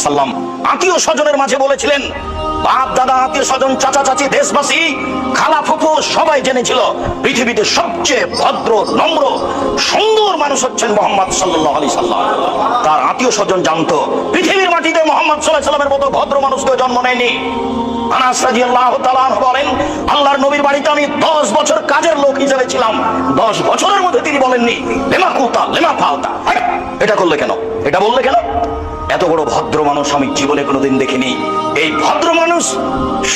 সাল্লাম আত্মীয় স্বজনের মাঝে বলেছিলেন, বাপ দাদা আত্মীয় স্বজন চাচা চাচি দেশবাসী খালা ফুফু সবাই জেনেছিল পৃথিবীতে সবচেয়ে ভদ্র নম্র সুন্দর মানুষ হচ্ছেন মুহাম্মদ সাল্লাল্লাহু আলাইহি সাল্লাম। তার আত্মীয় স্বজন জানতো পৃথিবীর মাটিতে মুহাম্মদ সাল্লাল্লাহু আলাইহি সাল্লামের মতো ভদ্র মানুষ কেউ জন্ম নেয়নি। আনাস রাদিয়াল্লাহু তাআলা আনহু বলেন, আল্লাহর নবীর বাড়িতে আমি 10 বছর কাজের লোক হিসেবে ছিলাম। 10 বছরের মধ্যে তিনি বলেননি লেমা কুতা লেমা ফালতা, এটা করলে কেন, এটা বললে কেন। এত বড় ভদ্র মানুষ আমি জীবনে কোনোদিন দেখিনি। এই ভদ্র মানুষ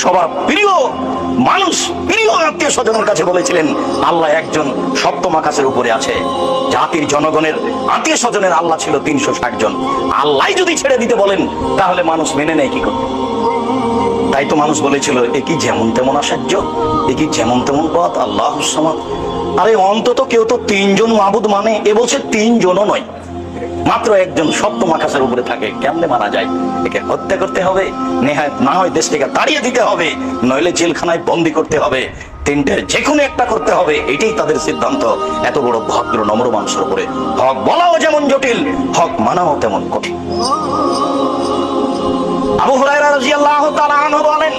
সবার প্রিয় মানুষ, প্রিয় আত্মীয় স্বজনের কাছে বলেছিলেন আল্লাহ একজন, সপ্তম আকাশের উপরে আছে। জাতির জনগণের আত্মীয় স্বজনের আল্লাহ ছিল 360 জন। আল্লাহ যদি ছেড়ে দিতে বলেন তাহলে মানুষ মেনে নেয় কি করবে? তাই তো মানুষ বলেছিল এ কি যেমন তেমন আশ্চর্য, এ কি যেমন তেমন পথ, আল্লাহুস সামাদ। আরে অন্তত কেউ তো 3 জন মাবুদ মানে, এ বলছে 3 জনও নয়, মাত্র একজন সপ্তম আকাশের উপরে থাকে। কেমনে মারা যায়? একে হত্যা করতে হবে, নেহাত না হয় দেশ থেকে তাড়িয়ে দিতে হবে, নইলে জেলখানায় বন্দি করতে হবে, 3টের যে কোনো একটা করতে হবে, এটাই তাদের সিদ্ধান্ত। এত বড় ভদ্র নম্র মানুষের উপরে হক বলাও যেমন জটিল, হক মানাও তেমন কঠিন। আবু হুরায়রা রাদিয়াল্লাহু তাআলা আনহু বলেন,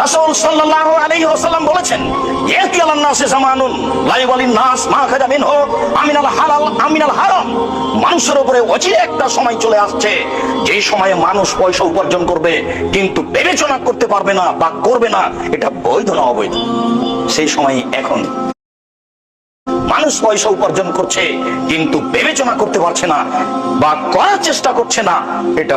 রাসূল সাল্লাল্লাহু আলাইহি ওয়াসাল্লাম বলেছেন, ইয়াতি আলান নাসি জামানুন লা ইয়ালিন নাস মা খাজা মিনহু আমিনাল হালাল আমিনাল হারাম। মানুষের উপরে অচিরে একটা সময় চলে আসছে যে সময়ে মানুষ পয়সা উপার্জন করবে কিন্তু বিবেচনা করতে পারবে না বা করবে না এটা বৈধ না অবৈধ। সেই সময় এখন মানুষ পয়সা উপার্জন করছে কিন্তু বিবেচনা করতে পারছে না বা করার চেষ্টা করছে না, এটা